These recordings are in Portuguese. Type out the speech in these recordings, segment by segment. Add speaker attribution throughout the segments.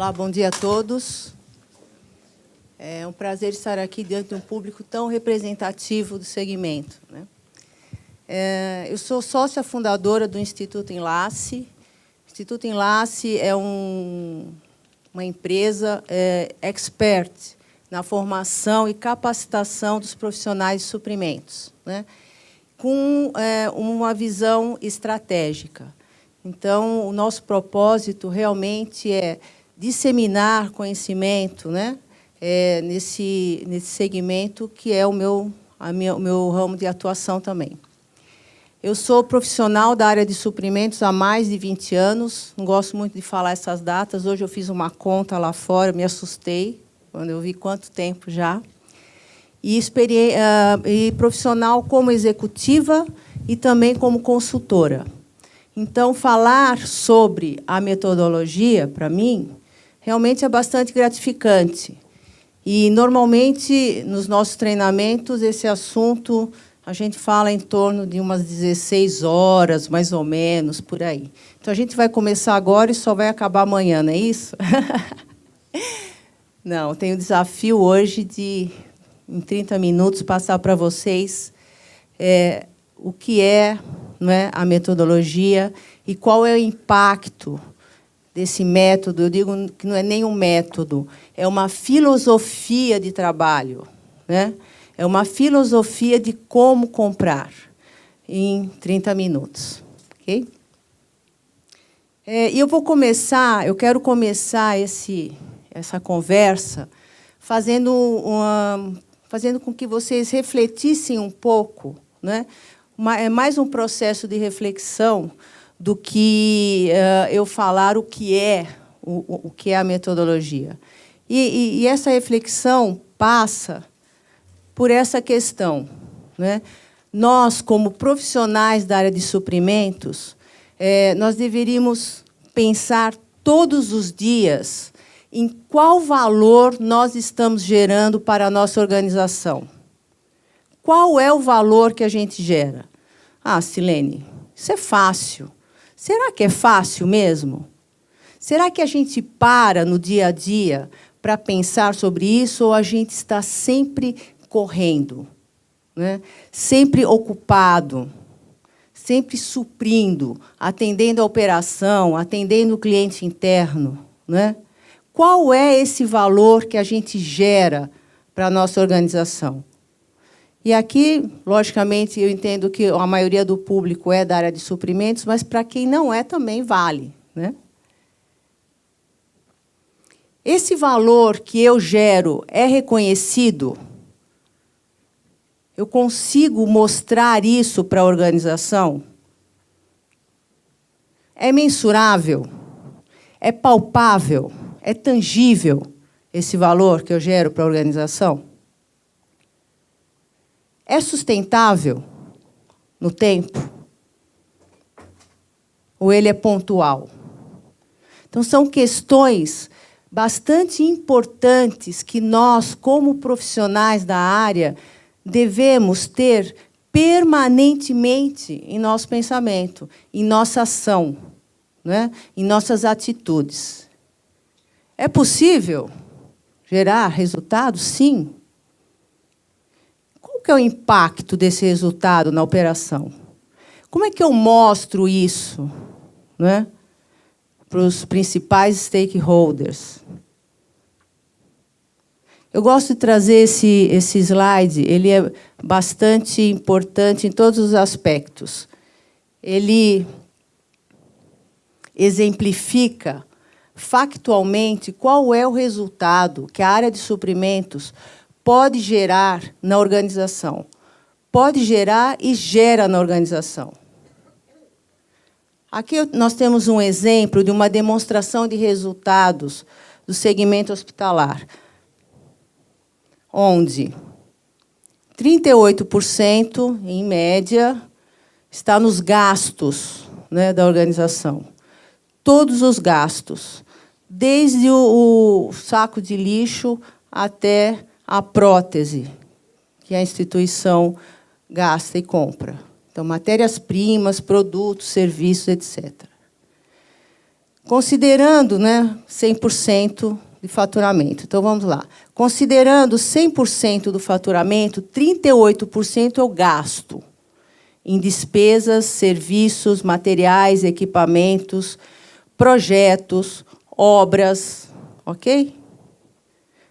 Speaker 1: Olá, bom dia a todos. É um prazer estar aqui diante de um público tão representativo do segmento, né? Eu sou sócia fundadora do Instituto Enlace. O Instituto Enlace é uma empresa expert na formação e capacitação dos profissionais de suprimentos, né? Com uma visão estratégica. Então, o nosso propósito realmente é disseminar conhecimento, né, nesse segmento que é o meu ramo de atuação também. Eu sou profissional da área de suprimentos há mais de 20 anos, não gosto muito de falar essas datas. Hoje eu fiz uma conta lá fora, me assustei quando eu vi quanto tempo já. E profissional como executiva e também como consultora. Então, falar sobre a metodologia, para mim, realmente é bastante gratificante. E, normalmente, nos nossos treinamentos, esse assunto, a gente fala em torno de umas 16 horas, mais ou menos, por aí. Então, a gente vai começar agora e só vai acabar amanhã, não é isso? Não, tenho o desafio hoje de, em 30 minutos, passar para vocês o que é, não é, a metodologia e qual é o impacto desse método. Eu digo que não é nem um método, é uma filosofia de trabalho, né? É uma filosofia de como comprar em 30 minutos. Okay? E eu quero começar essa conversa fazendo com que vocês refletissem um pouco, né? É mais um processo de reflexão do que eu falar o que é a metodologia. E essa reflexão passa por essa questão, né? Nós, como profissionais da área de suprimentos, nós deveríamos pensar todos os dias em qual valor nós estamos gerando para a nossa organização. Qual é o valor que a gente gera? Ah, Silene, isso é fácil. Será que é fácil mesmo? Será que a gente para no dia a dia para pensar sobre isso ou a gente está sempre correndo, né? Sempre ocupado, sempre suprindo, atendendo a operação, atendendo o cliente interno, né? Qual é esse valor que a gente gera para a nossa organização? E aqui, logicamente, eu entendo que a maioria do público é da área de suprimentos, mas para quem não é, também vale, né? Esse valor que eu gero é reconhecido? Eu consigo mostrar isso para a organização? É mensurável? É palpável? É tangível esse valor que eu gero para a organização? É sustentável no tempo? Ou ele é pontual? Então, são questões bastante importantes que nós, como profissionais da área, devemos ter permanentemente em nosso pensamento, em nossa ação, né? Em nossas atitudes. É possível gerar resultado? Sim. Qual que é o impacto desse resultado na operação? Como é que eu mostro isso, né, para os principais stakeholders? Eu gosto de trazer esse slide, ele é bastante importante em todos os aspectos. Ele exemplifica factualmente qual é o resultado que a área de suprimentos pode gerar na organização. Pode gerar e gera na organização. Aqui nós temos um exemplo de uma demonstração de resultados do segmento hospitalar, onde 38%, em média, está nos gastos, né, da organização. Todos os gastos, desde o saco de lixo até a prótese que a instituição gasta e compra. Então, matérias-primas, produtos, serviços, etc. considerando, né, 100% de faturamento. Então, vamos lá. Considerando 100% do faturamento, 38% eu gasto em despesas, serviços, materiais, equipamentos, projetos, obras, ok?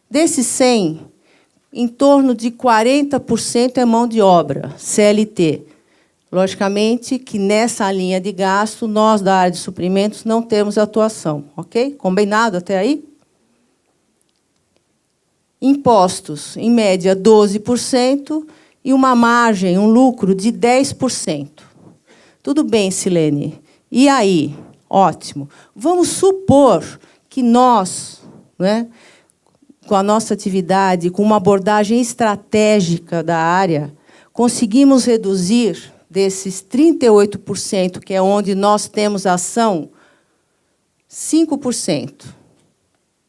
Speaker 1: Desses 100, em torno de 40% é mão de obra, CLT. Logicamente que nessa linha de gasto, nós da área de suprimentos não temos atuação, ok? Combinado até aí? Impostos, em média, 12%, e uma margem, um lucro de 10%. Tudo bem, Silene. E aí? Ótimo. Vamos supor que nós, né, com a nossa atividade, com uma abordagem estratégica da área, conseguimos reduzir desses 38%, que é onde nós temos ação, 5%.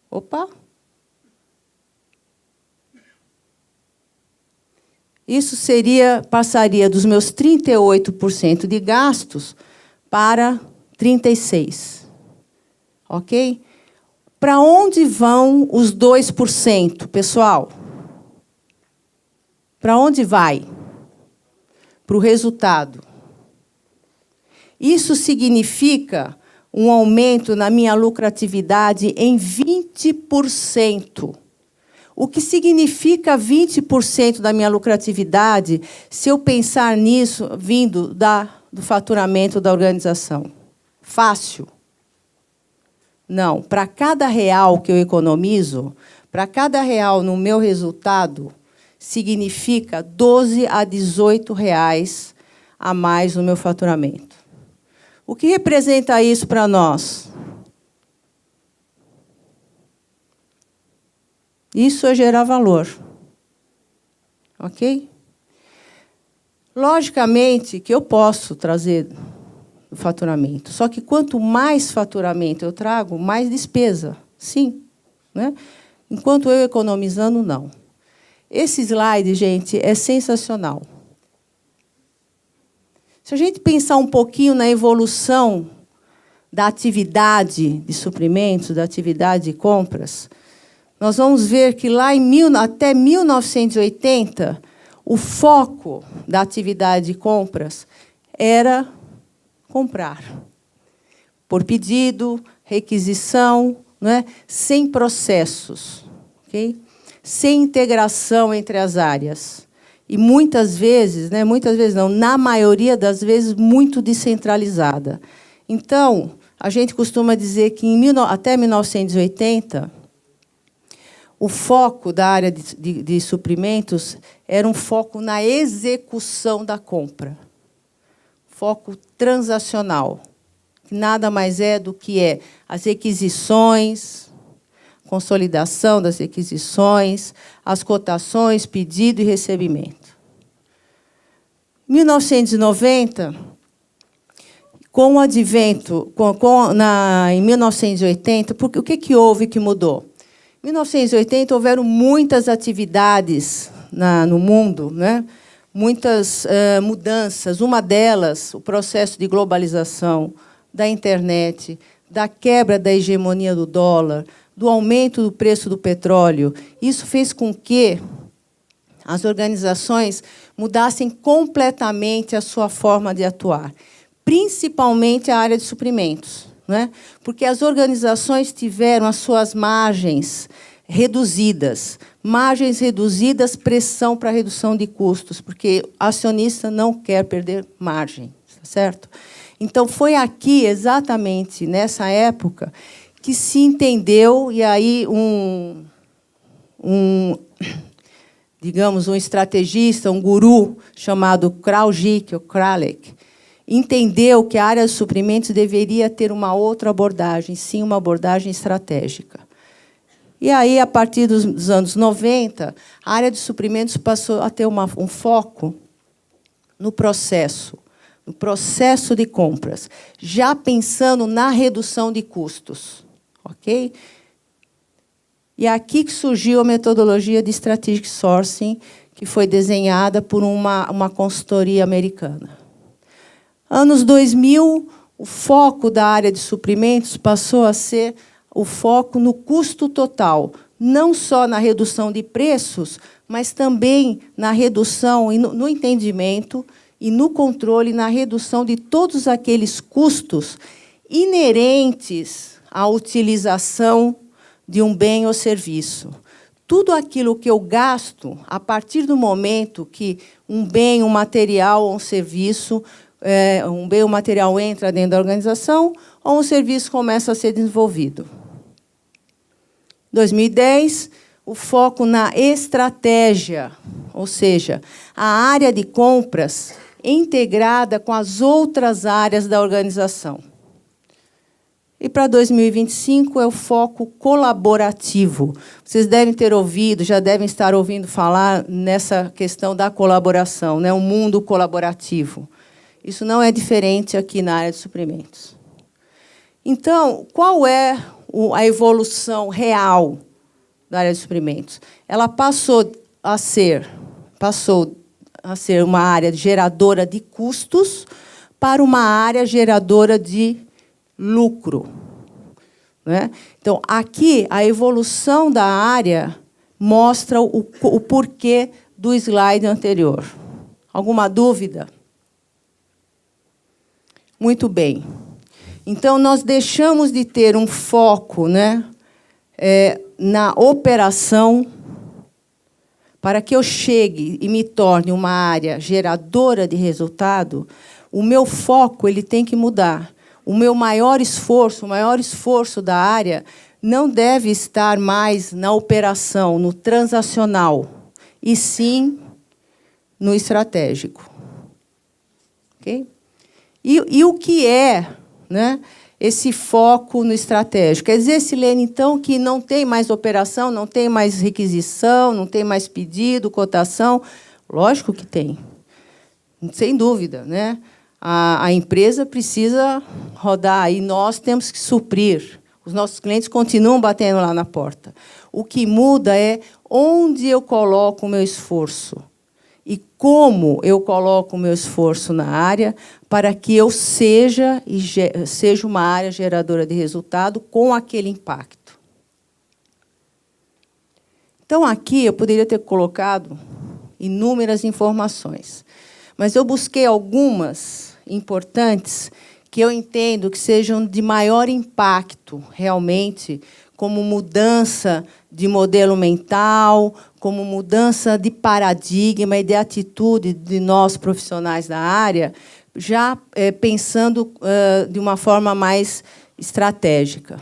Speaker 1: Opa! Isso passaria dos meus 38% de gastos para 36%. Ok? Para onde vão os 2%, pessoal? Para onde vai? Para o resultado. Isso significa um aumento na minha lucratividade em 20%. O que significa 20% da minha lucratividade se eu pensar nisso vindo do faturamento da organização? Fácil? Não. Para cada real que eu economizo, para cada real no meu resultado, significa 12 a 18 reais a mais no meu faturamento. O que representa isso para nós? Isso é gerar valor. Ok? Logicamente que eu posso trazer o faturamento. Só que quanto mais faturamento eu trago, mais despesa. Sim. Né? Enquanto eu economizando, não. Esse slide, gente, é sensacional. Se a gente pensar um pouquinho na evolução da atividade de suprimentos, da atividade de compras, nós vamos ver que lá até 1980, o foco da atividade de compras era comprar. Por pedido, requisição, né? Sem processos, okay? Sem integração entre as áreas. E muitas vezes não, na maioria das vezes, muito descentralizada. Então, a gente costuma dizer que até 1980, o foco da área de suprimentos era um foco na execução da compra. Foco transacional, que nada mais é do que as requisições, consolidação das requisições, as cotações, pedido e recebimento. Em 1990, com o advento, em 1980, o que houve que mudou? Em 1980, houveram muitas atividades no mundo, né? Muitas mudanças. Uma delas, o processo de globalização, da internet, da quebra da hegemonia do dólar, do aumento do preço do petróleo. Isso fez com que as organizações mudassem completamente a sua forma de atuar, principalmente a área de suprimentos. Né? Porque as organizações tiveram as suas margens reduzidas. Margens reduzidas, pressão para redução de custos, porque o acionista não quer perder margem, certo? Então, foi aqui, exatamente nessa época, que se entendeu, e aí digamos, um estrategista, um guru, chamado Kraujik, ou Kralik, entendeu que a área de suprimentos deveria ter uma outra abordagem, sim, uma abordagem estratégica. E aí, a partir dos anos 90, a área de suprimentos passou a ter um foco no processo de compras, já pensando na redução de custos. Ok? E é aqui que surgiu a metodologia de Strategic Sourcing, que foi desenhada por uma consultoria americana. Anos 2000, o foco da área de suprimentos passou a ser o foco no custo total, não só na redução de preços, mas também na redução, e no entendimento e no controle, na redução de todos aqueles custos inerentes à utilização de um bem ou serviço. Tudo aquilo que eu gasto, a partir do momento que um bem, um material ou um serviço, um bem ou material entra dentro da organização, ou um serviço começa a ser desenvolvido. 2010, o foco na estratégia, ou seja, a área de compras integrada com as outras áreas da organização. E para 2025 é o foco colaborativo. Vocês devem ter ouvido, já devem estar ouvindo falar nessa questão da colaboração, né? Um mundo colaborativo. Isso não é diferente aqui na área de suprimentos. Então, qual é a evolução real da área de suprimentos? Ela passou a ser uma área geradora de custos para uma área geradora de lucro. Né? Então, aqui, a evolução da área mostra o porquê do slide anterior. Alguma dúvida? Muito bem. Então, nós deixamos de ter um foco, né, na operação, para que eu chegue e me torne uma área geradora de resultado. O meu foco ele tem que mudar. O meu maior esforço da área não deve estar mais na operação, no transacional, e sim no estratégico. Okay? E o que é, né, esse foco no estratégico? Quer dizer, Silene, então, que não tem mais operação, não tem mais requisição, não tem mais pedido, cotação? Lógico que tem, sem dúvida, né? A empresa precisa rodar e nós temos que suprir. Os nossos clientes continuam batendo lá na porta. O que muda é onde eu coloco o meu esforço e como eu coloco o meu esforço na área para que eu seja uma área geradora de resultado com aquele impacto. Então, aqui eu poderia ter colocado inúmeras informações, mas eu busquei algumas importantes que eu entendo que sejam de maior impacto, realmente, como mudança de modelo mental, como mudança de paradigma e de atitude de nós, profissionais da área, já pensando de uma forma mais estratégica.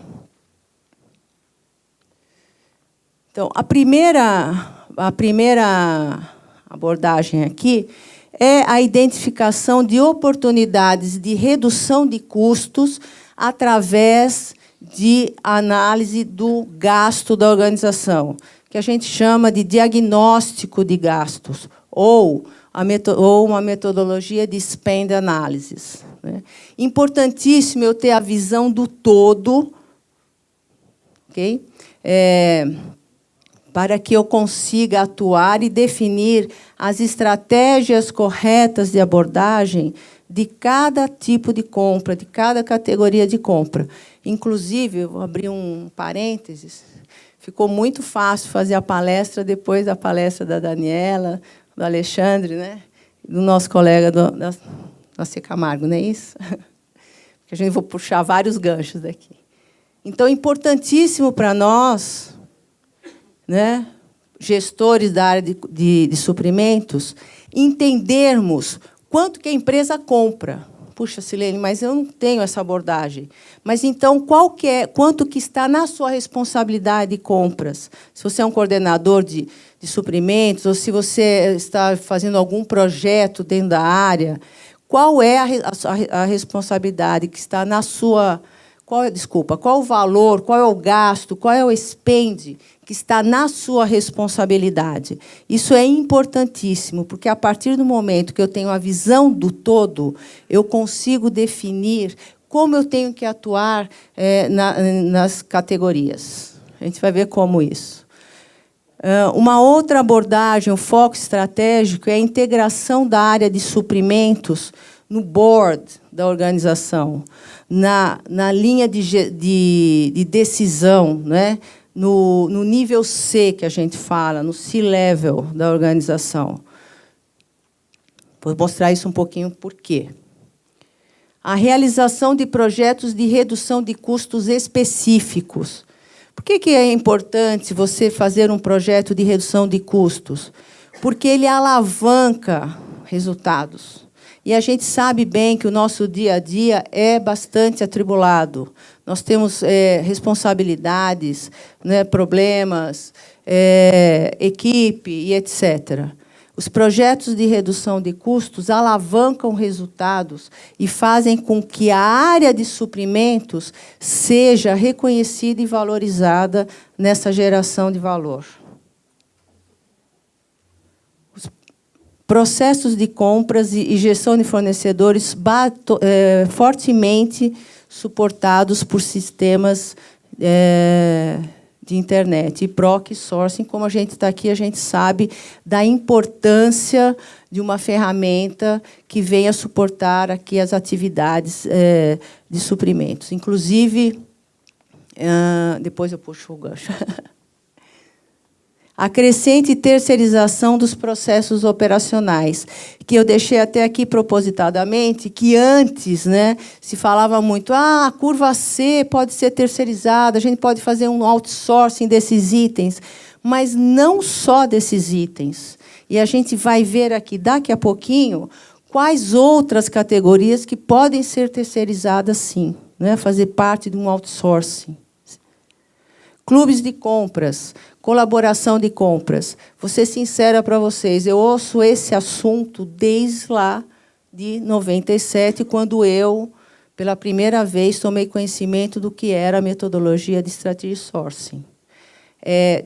Speaker 1: Então, a primeira abordagem aqui é a identificação de oportunidades de redução de custos através de análise do gasto da organização, que a gente chama de diagnóstico de gastos, ou uma metodologia de spend analysis. Né? Importantíssimo eu ter a visão do todo, okay? Para que eu consiga atuar e definir as estratégias corretas de abordagem de cada tipo de compra, de cada categoria de compra. Inclusive, eu vou abrir um parênteses, ficou muito fácil fazer a palestra depois da palestra da Daniela, do Alexandre, né? Do nosso colega da C. Camargo, não é isso? Porque a gente vai puxar vários ganchos daqui. Então, é importantíssimo para nós, né, gestores da área de suprimentos, entendermos quanto que a empresa compra. Puxa, Silene, mas eu não tenho essa abordagem. Mas, então, quanto que está na sua responsabilidade de compras? Se você é um coordenador de suprimentos, ou se você está fazendo algum projeto dentro da área, qual é a responsabilidade que está na sua... Qual o valor, qual é o gasto, qual é o expend que está na sua responsabilidade? Isso é importantíssimo, porque, a partir do momento que eu tenho a visão do todo, eu consigo definir como eu tenho que atuar nas categorias. A gente vai ver como isso. Uma outra abordagem, o foco estratégico, é a integração da área de suprimentos no board da organização, na linha de decisão, né? No nível C, que a gente fala, no C-level da organização. Vou mostrar isso um pouquinho por quê. A realização de projetos de redução de custos específicos. Por que é importante você fazer um projeto de redução de custos? Porque ele alavanca resultados. E a gente sabe bem que o nosso dia a dia é bastante atribulado. Nós temos responsabilidades, né, problemas, equipe e etc. Os projetos de redução de custos alavancam resultados e fazem com que a área de suprimentos seja reconhecida e valorizada nessa geração de valor. Os processos de compras e gestão de fornecedores fortemente suportados por sistemas de internet e proxy sourcing. Como a gente está aqui, a gente sabe da importância de uma ferramenta que venha suportar aqui as atividades de suprimentos. Inclusive, depois eu puxo o gancho. A crescente terceirização dos processos operacionais, que eu deixei até aqui propositadamente, que antes, né, se falava muito, a curva C pode ser terceirizada, a gente pode fazer um outsourcing desses itens, mas não só desses itens. E a gente vai ver aqui, daqui a pouquinho, quais outras categorias que podem ser terceirizadas, sim, né, fazer parte de um outsourcing. Clubes de compras, colaboração de compras. Vou ser sincera para vocês, eu ouço esse assunto desde lá de 97, quando eu, pela primeira vez, tomei conhecimento do que era a metodologia de Strategy Sourcing.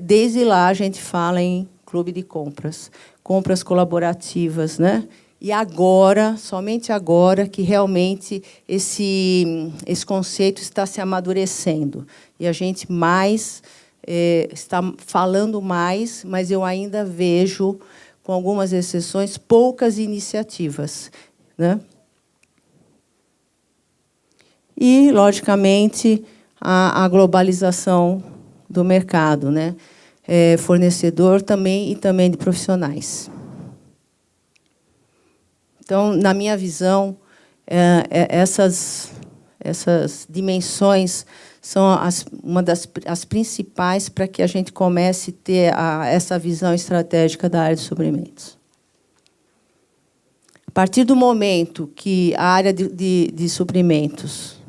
Speaker 1: Desde lá, a gente fala em clube de compras, compras colaborativas, né? E agora, somente agora, que realmente esse conceito está se amadurecendo. E a gente está falando mais, mas eu ainda vejo, com algumas exceções, poucas iniciativas, né? E, logicamente, a globalização do mercado, né? Fornecedor também e também de profissionais. Então, na minha visão, essas dimensões são uma das principais para que a gente comece a ter essa visão estratégica da área de suprimentos. A partir do momento que a área de suprimentos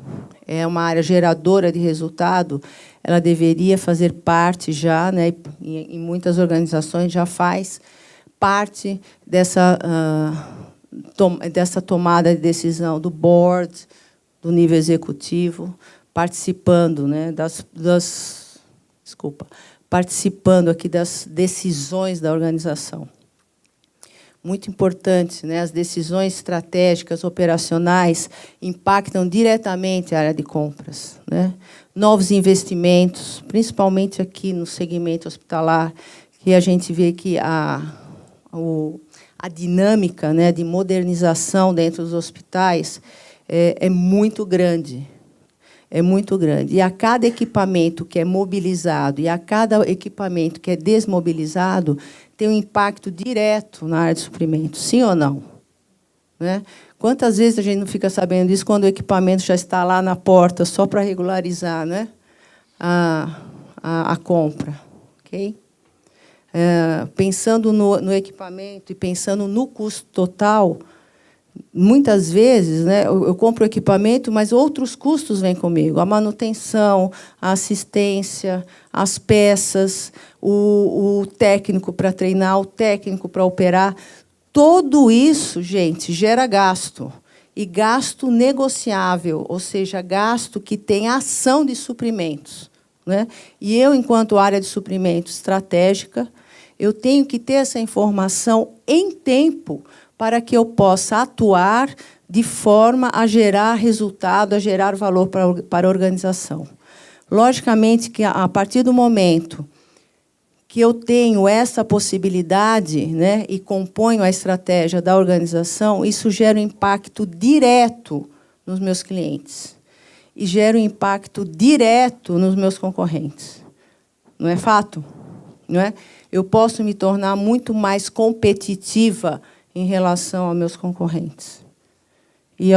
Speaker 1: é uma área geradora de resultado, ela deveria fazer parte já, né, em muitas organizações já faz parte dessa tomada de decisão do board, do nível executivo, participando, né, participando aqui das decisões da organização. Muito importante, né, as decisões estratégicas, operacionais, impactam diretamente a área de compras, né? Novos investimentos, principalmente aqui no segmento hospitalar, que a gente vê que a dinâmica, né, de modernização dentro dos hospitais é muito grande. É muito grande. E a cada equipamento que é mobilizado e a cada equipamento que é desmobilizado tem um impacto direto na área de suprimentos, sim ou não? Né? Quantas vezes a gente não fica sabendo disso quando o equipamento já está lá na porta só para regularizar, né, a compra? Okay? Pensando no equipamento e pensando no custo total, muitas vezes, né, eu compro o equipamento, mas outros custos vêm comigo. A manutenção, a assistência, as peças, o técnico para treinar, o técnico para operar. Tudo isso, gente, gera gasto. E gasto negociável, ou seja, gasto que tem ação de suprimentos, né? E eu, enquanto área de suprimentos estratégica, eu tenho que ter essa informação em tempo para que eu possa atuar de forma a gerar resultado, a gerar valor para a organização. Logicamente que, a partir do momento que eu tenho essa possibilidade, né, e componho a estratégia da organização, isso gera um impacto direto nos meus clientes e gera um impacto direto nos meus concorrentes. Não é fato? Não é? Eu posso me tornar muito mais competitiva em relação aos meus concorrentes e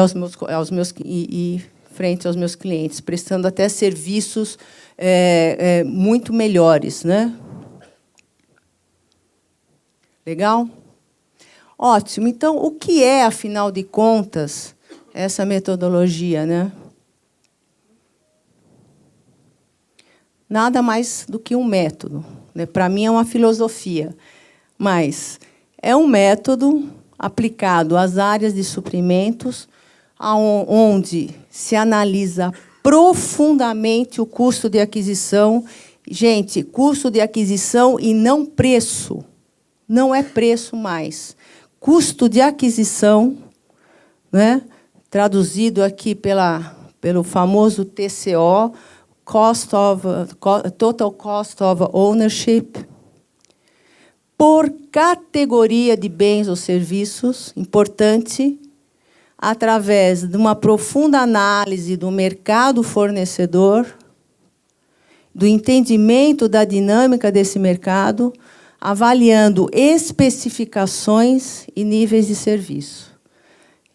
Speaker 1: frente aos meus clientes, prestando até serviços muito melhores, né? Legal? Ótimo. Então, o que é, afinal de contas, essa metodologia, né? Nada mais do que um método, né? Para mim, é uma filosofia, mas é um método aplicado às áreas de suprimentos, onde se analisa profundamente o custo de aquisição. Gente, custo de aquisição e não preço. Não é preço mais. Custo de aquisição, né? Traduzido aqui pelo famoso TCO, Total Cost of Ownership, por categoria de bens ou serviços, importante, através de uma profunda análise do mercado fornecedor, do entendimento da dinâmica desse mercado, avaliando especificações e níveis de serviço.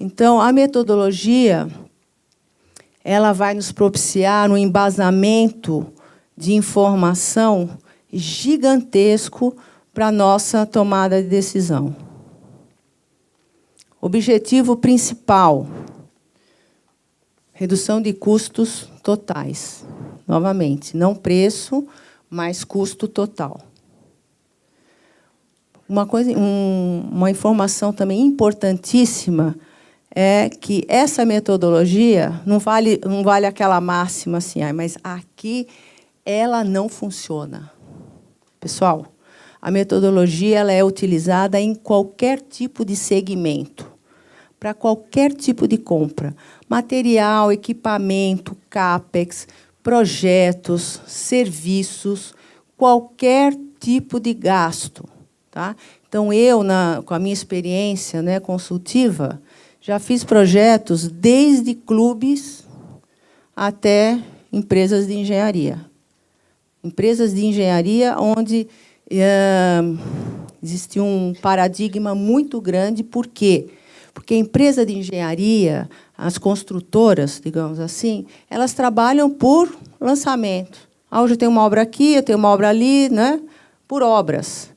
Speaker 1: Então, a metodologia ela vai nos propiciar um embasamento de informação gigantesco para a nossa tomada de decisão. Objetivo principal: redução de custos totais. Novamente, não preço, mas custo total. Uma informação também importantíssima é que essa metodologia não vale aquela máxima assim, mas aqui ela não funciona. Pessoal, a metodologia ela é utilizada em qualquer tipo de segmento, para qualquer tipo de compra. Material, equipamento, CAPEX, projetos, serviços, qualquer tipo de gasto. Tá? Então, eu, com a minha experiência, né, consultiva, já fiz projetos desde clubes até empresas de engenharia. Empresas de engenharia onde existe um paradigma muito grande. Por quê? Porque a empresa de engenharia, as construtoras, digamos assim, elas trabalham por lançamento. Hoje eu tenho uma obra aqui, eu tenho uma obra ali, né? Por obras.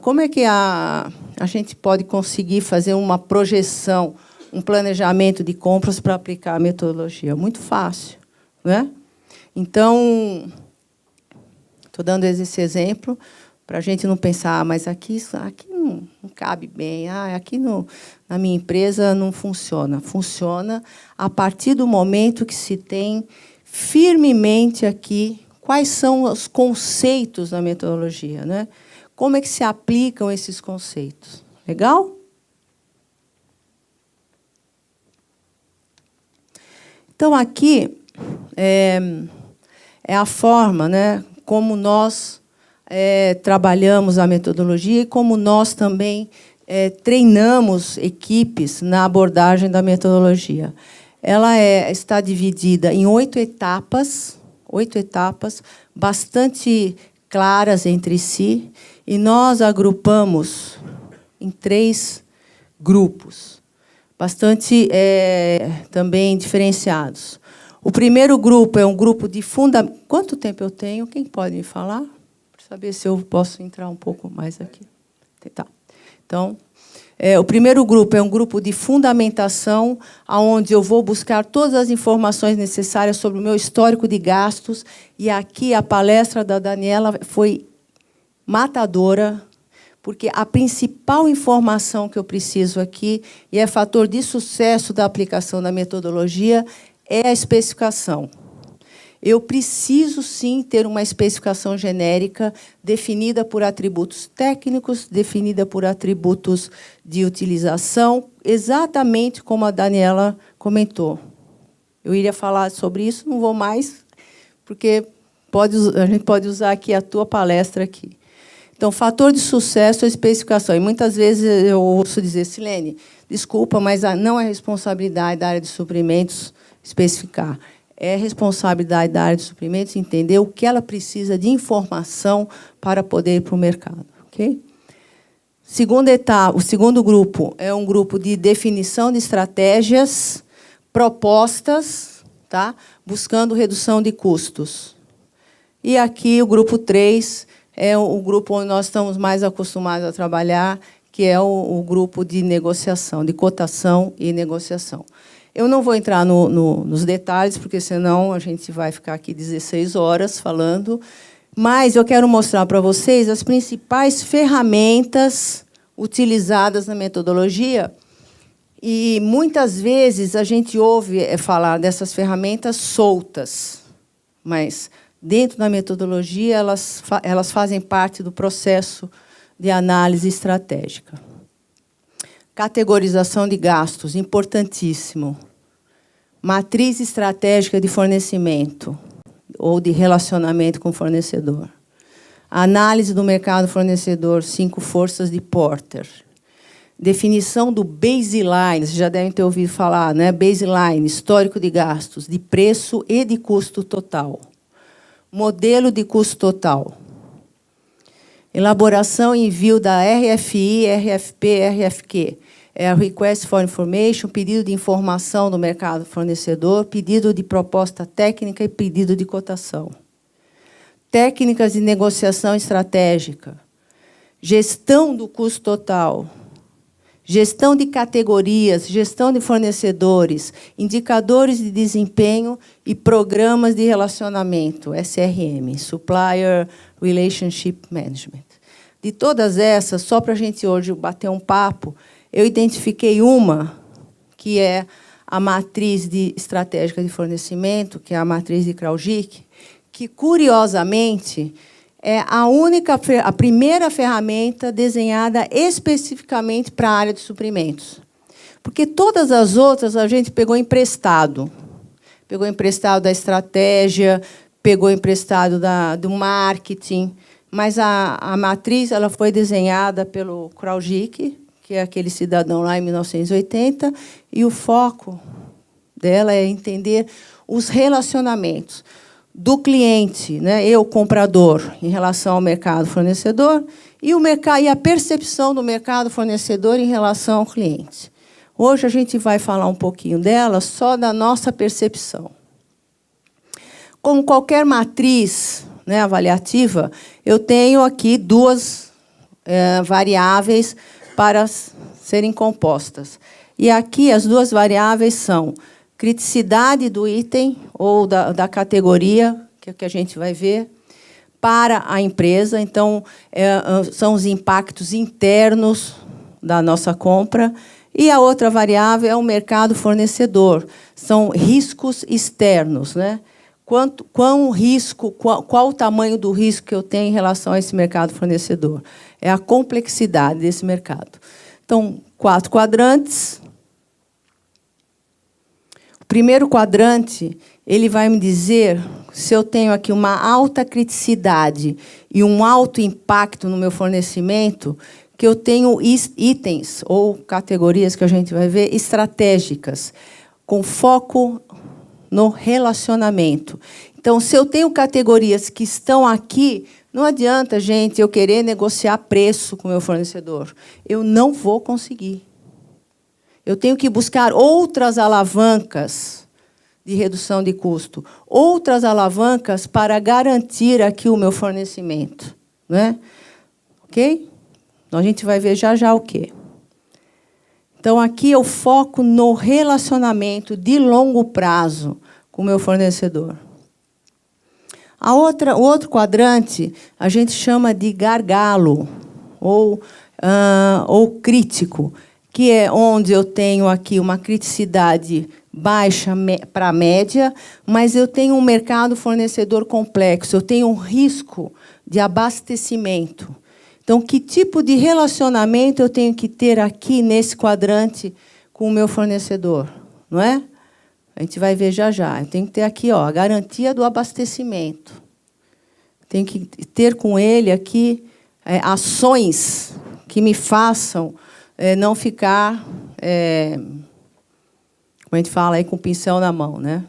Speaker 1: Como é que a gente pode conseguir fazer uma projeção, um planejamento de compras para aplicar a metodologia? Muito fácil, né? Então, estou dando esse exemplo para a gente não pensar, mas aqui não cabe bem, aqui na minha empresa não funciona. Funciona a partir do momento que se tem firmemente aqui quais são os conceitos da metodologia, né? Como é que se aplicam esses conceitos? Legal? Então, aqui é a forma, né, como nós trabalhamos a metodologia e como nós também treinamos equipes na abordagem da metodologia. Ela está dividida em 8 etapas bastante claras entre si, e nós agrupamos em 3 grupos, bastante também diferenciados. O primeiro grupo é um grupo de fundamento. Quanto tempo eu tenho? Quem pode me falar? Para saber se eu posso entrar um pouco mais aqui. Tá. Então, o primeiro grupo é um grupo de fundamentação, onde eu vou buscar todas as informações necessárias sobre o meu histórico de gastos. E aqui a palestra da Daniela foi matadora, porque a principal informação que eu preciso aqui, e é fator de sucesso da aplicação da metodologia, é a especificação. Eu preciso, sim, ter uma especificação genérica definida por atributos técnicos, definida por atributos de utilização, exatamente como a Daniela comentou. Eu iria falar sobre isso, não vou mais, porque a gente pode usar aqui a tua palestra aqui. Então, fator de sucesso é especificação. E muitas vezes eu ouço dizer, Silene, desculpa, mas não é responsabilidade da área de suprimentos especificar. É responsabilidade da área de suprimentos entender o que ela precisa de informação para poder ir para o mercado. Okay? Segunda etapa, o segundo grupo é um grupo de definição de estratégias, propostas, tá? Buscando redução de custos. E aqui o grupo 3 é o grupo onde nós estamos mais acostumados a trabalhar, que é o grupo de negociação, de cotação e negociação. Eu não vou entrar nos detalhes, porque senão a gente vai ficar aqui 16 horas falando, mas eu quero mostrar para vocês as principais ferramentas utilizadas na metodologia. E, muitas vezes, a gente ouve falar dessas ferramentas soltas, mas, dentro da metodologia, elas fazem parte do processo de análise estratégica. Categorização de gastos, importantíssimo. Matriz estratégica de fornecimento, ou de relacionamento com o fornecedor. Análise do mercado fornecedor, 5 forças de Porter. Definição do baseline, vocês já devem ter ouvido falar, né? Baseline, histórico de gastos, de preço e de custo total. Modelo de custo total. Elaboração e envio da RFI, RFP, RFQ. É a Request for Information, pedido de informação do mercado fornecedor, pedido de proposta técnica e pedido de cotação. Técnicas de negociação estratégica. Gestão do custo total. Gestão de categorias, gestão de fornecedores, indicadores de desempenho e programas de relacionamento, SRM, Supplier Relationship Management. De todas essas, só para a gente hoje bater um papo, eu identifiquei uma, que é a matriz estratégica de fornecimento, que é a matriz de Kraujik, que, curiosamente, é a primeira ferramenta desenhada especificamente para a área de suprimentos. Porque todas as outras a gente pegou emprestado. Pegou emprestado da estratégia, pegou emprestado do marketing, mas a matriz ela foi desenhada pelo Kraujik, que é aquele cidadão lá em 1980, e o foco dela é entender os relacionamentos do cliente, né, eu, comprador, em relação ao mercado fornecedor, e a percepção do mercado fornecedor em relação ao cliente. Hoje a gente vai falar um pouquinho dela, só da nossa percepção. Como qualquer matriz, né, avaliativa, eu tenho aqui 2 variáveis para serem compostas. E aqui as 2 variáveis são criticidade do item ou da categoria, que é o que a gente vai ver, para a empresa. Então, são os impactos internos da nossa compra. E a outra variável é o mercado fornecedor. São riscos externos, né? Qual o tamanho do risco que eu tenho em relação a esse mercado fornecedor? É a complexidade desse mercado. Então, 4 quadrantes. O primeiro quadrante, ele vai me dizer se eu tenho aqui uma alta criticidade e um alto impacto no meu fornecimento, que eu tenho itens ou categorias que a gente vai ver estratégicas, com foco no relacionamento. Então, se eu tenho categorias que estão aqui, não adianta, gente, eu querer negociar preço com o meu fornecedor. Eu não vou conseguir. Eu tenho que buscar outras alavancas de redução de custo, outras alavancas para garantir aqui o meu fornecimento. Né? Ok? Então, a gente vai ver já o quê. Então, aqui eu foco no relacionamento de longo prazo com o meu fornecedor. O outro quadrante a gente chama de gargalo, ou crítico, que é onde eu tenho aqui uma criticidade baixa para média, mas eu tenho um mercado fornecedor complexo, eu tenho um risco de abastecimento. Então, que tipo de relacionamento eu tenho que ter aqui nesse quadrante com o meu fornecedor? Não é? A gente vai ver já. Eu tenho que ter aqui a garantia do abastecimento. tenho que ter com ele aqui ações que me façam não ficar, como a gente fala, aí, com o pincel na mão, né?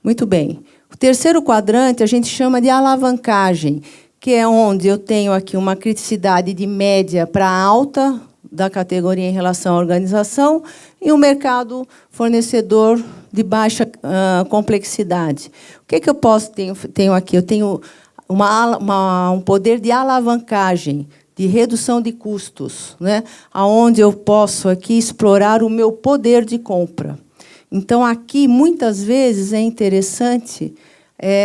Speaker 1: Muito bem. O terceiro quadrante a gente chama de alavancagem, que é onde eu tenho aqui uma criticidade de média para alta da categoria em relação à organização e um mercado fornecedor de baixa complexidade. O que eu tenho aqui? Eu tenho um poder de alavancagem, de redução de custos, né? Onde eu posso aqui explorar o meu poder de compra. Então, aqui, muitas vezes, é interessante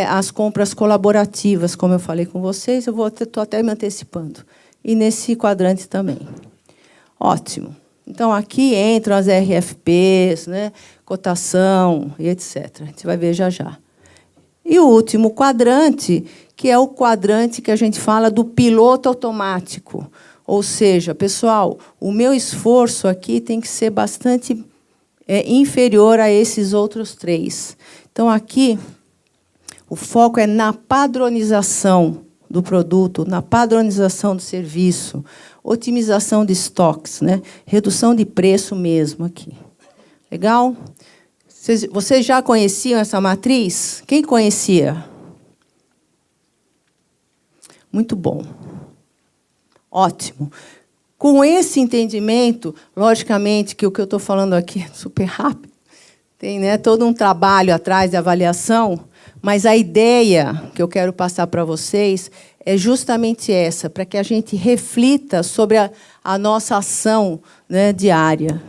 Speaker 1: as compras colaborativas, como eu falei com vocês, estou até me antecipando. E nesse quadrante também. Ótimo. Então, aqui entram as RFPs, né, cotação e etc. A gente vai ver já já. E o último quadrante, que é o quadrante que a gente fala do piloto automático. Ou seja, pessoal, o meu esforço aqui tem que ser bastante inferior a esses outros três. Então, aqui, o foco é na padronização do produto, na padronização do serviço, otimização de estoques, né? Redução de preço mesmo aqui. Legal? Vocês já conheciam essa matriz? Quem conhecia? Muito bom. Ótimo. Com esse entendimento, logicamente que o que eu estou falando aqui é super rápido, tem, né, todo um trabalho atrás de avaliação, mas a ideia que eu quero passar para vocês é justamente essa, para que a gente reflita sobre a nossa ação, né, diária.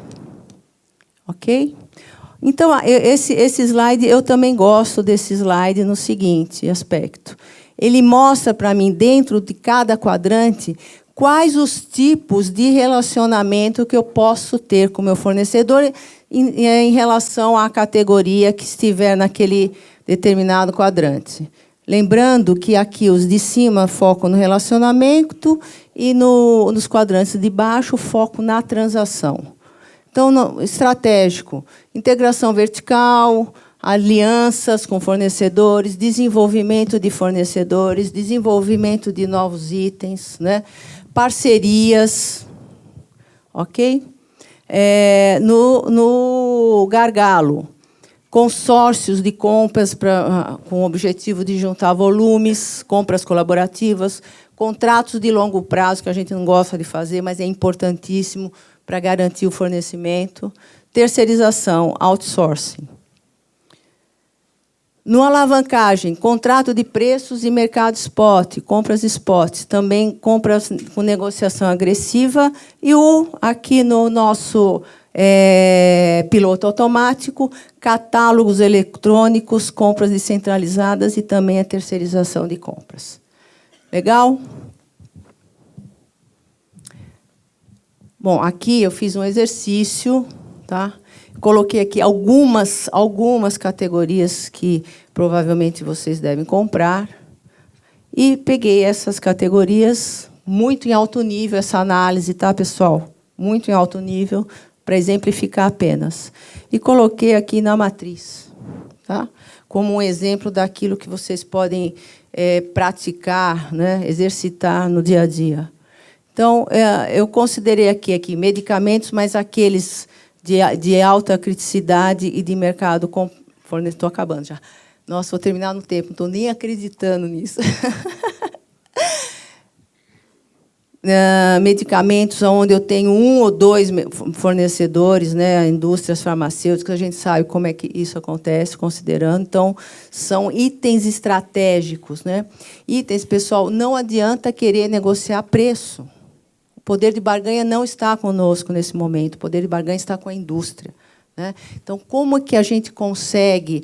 Speaker 1: Ok? Então, esse slide, eu também gosto desse slide no seguinte aspecto. Ele mostra para mim, dentro de cada quadrante, quais os tipos de relacionamento que eu posso ter com o meu fornecedor em relação à categoria que estiver naquele determinado quadrante. Lembrando que aqui os de cima focam no relacionamento e nos quadrantes de baixo foco na transação. Então, estratégico, integração vertical, alianças com fornecedores, desenvolvimento de fornecedores, desenvolvimento de novos itens, né? Parcerias, ok? No gargalo, consórcios de compras com o objetivo de juntar volumes, compras colaborativas, contratos de longo prazo, que a gente não gosta de fazer, mas é importantíssimo para garantir o fornecimento. Terceirização, outsourcing. No alavancagem, contrato de preços e mercado spot, compras spot, também compras com negociação agressiva. E aqui no nosso piloto automático, catálogos eletrônicos, compras descentralizadas e também a terceirização de compras. Legal? Bom, aqui eu fiz um exercício, tá? Coloquei aqui algumas categorias que provavelmente vocês devem comprar e peguei essas categorias muito em alto nível, essa análise, tá, pessoal? Muito em alto nível, para exemplificar apenas. E coloquei aqui na matriz, tá? Como um exemplo daquilo que vocês podem praticar, né? Exercitar no dia a dia. Então, eu considerei aqui medicamentos, mas aqueles de alta criticidade e de mercado... Estou acabando já. Nossa, vou terminar no tempo, não estou nem acreditando nisso. Medicamentos onde eu tenho 1 ou 2 fornecedores, né, indústrias farmacêuticas, a gente sabe como é que isso acontece, considerando. Então, são itens estratégicos, né? Itens, pessoal, não adianta querer negociar preço. O poder de barganha não está conosco nesse momento, o poder de barganha está com a indústria, né? Então, como é que a gente consegue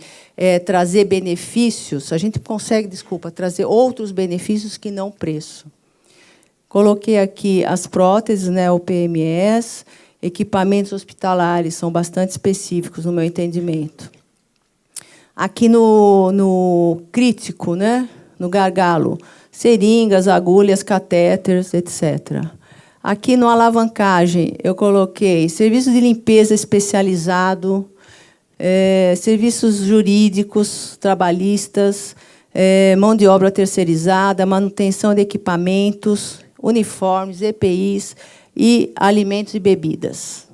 Speaker 1: trazer benefícios? A gente consegue, trazer outros benefícios que não preço. Coloquei aqui as próteses, né, o PMS, equipamentos hospitalares, são bastante específicos no meu entendimento. Aqui no crítico, né, no gargalo, seringas, agulhas, catéteres, etc. Aqui no alavancagem, eu coloquei serviço de limpeza especializado, serviços jurídicos, trabalhistas, mão de obra terceirizada, manutenção de equipamentos, uniformes, EPIs e alimentos e bebidas.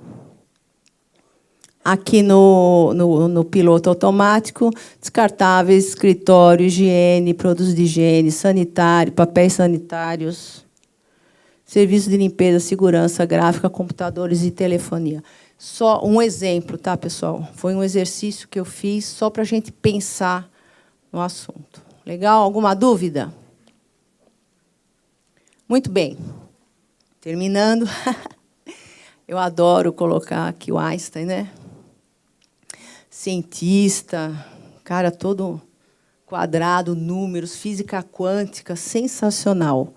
Speaker 1: Aqui no piloto automático, descartáveis, escritório, higiene, produtos de higiene, sanitário, papéis sanitários, serviços de limpeza, segurança gráfica, computadores e telefonia. Só um exemplo, tá, pessoal? Foi um exercício que eu fiz só para a gente pensar no assunto. Legal? Alguma dúvida? Muito bem. Terminando. Eu adoro colocar aqui o Einstein, né? Cientista, cara todo quadrado, números, física quântica, sensacional.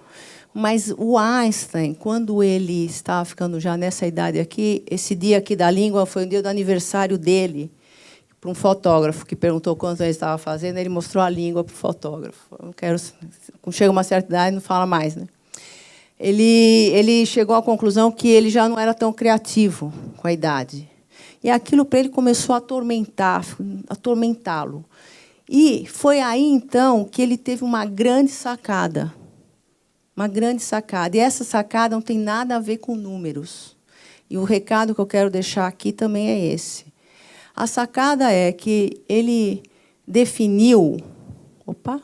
Speaker 1: Mas o Einstein, quando ele estava ficando já nessa idade aqui, esse dia aqui da língua foi o dia do aniversário dele, para um fotógrafo que perguntou quantos ele estava fazendo, ele mostrou a língua para o fotógrafo. Eu não quero, quando chega uma certa idade, não fala mais, né? Ele chegou à conclusão que ele já não era tão criativo com a idade. E aquilo para ele começou a atormentá-lo. E foi aí, então, que ele teve uma grande sacada. Uma grande sacada. E essa sacada não tem nada a ver com números. E o recado que eu quero deixar aqui também é esse. A sacada é que ele definiu... Opa!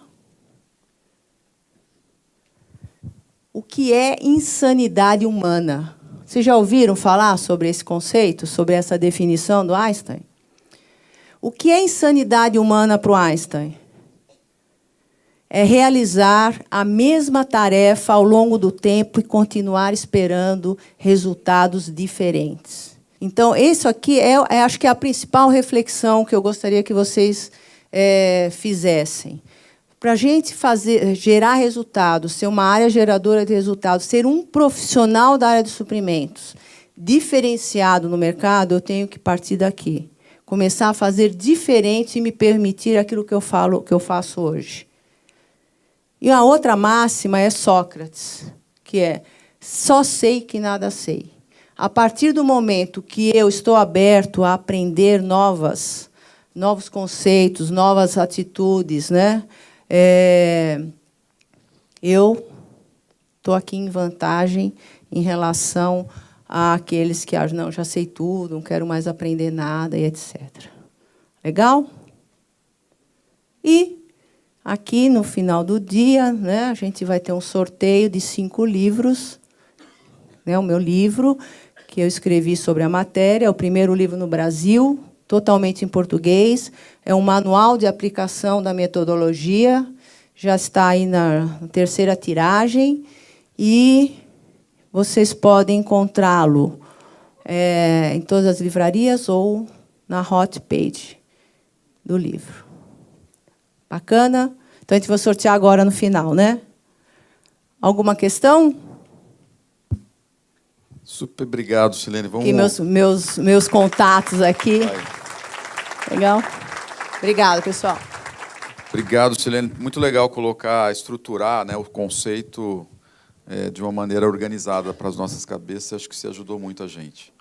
Speaker 1: O que é insanidade humana? Vocês já ouviram falar sobre esse conceito, sobre essa definição do Einstein? O que é insanidade humana para o Einstein? É realizar a mesma tarefa ao longo do tempo e continuar esperando resultados diferentes. Então, isso aqui acho que é a principal reflexão que eu gostaria que vocês fizessem. Para a gente gerar resultados, ser uma área geradora de resultados, ser um profissional da área de suprimentos diferenciado no mercado, eu tenho que partir daqui. Começar a fazer diferente e me permitir aquilo que eu faço hoje. E a outra máxima é Sócrates, que é só sei que nada sei. A partir do momento que eu estou aberto a aprender novos conceitos, novas atitudes, né? Eu estou aqui em vantagem em relação àqueles que acham, não, já sei tudo, não quero mais aprender nada, e etc. Legal? E aqui, no final do dia, né, a gente vai ter um sorteio de 5 livros. Né, o meu livro, que eu escrevi sobre a matéria, é o primeiro livro no Brasil, totalmente em português. É um manual de aplicação da metodologia. Já está aí na 3ª tiragem. E vocês podem encontrá-lo em todas as livrarias ou na hot page do livro. Bacana? Então, a gente vai sortear agora no final, né? Alguma questão?
Speaker 2: Super obrigado, Silene. Vamos...
Speaker 1: Aqui meus contatos aqui.
Speaker 2: Vai.
Speaker 1: Legal? Obrigado, pessoal.
Speaker 2: Obrigado, Silene. Muito legal estruturar, né, o conceito de uma maneira organizada para as nossas cabeças. Acho que você ajudou muito a gente.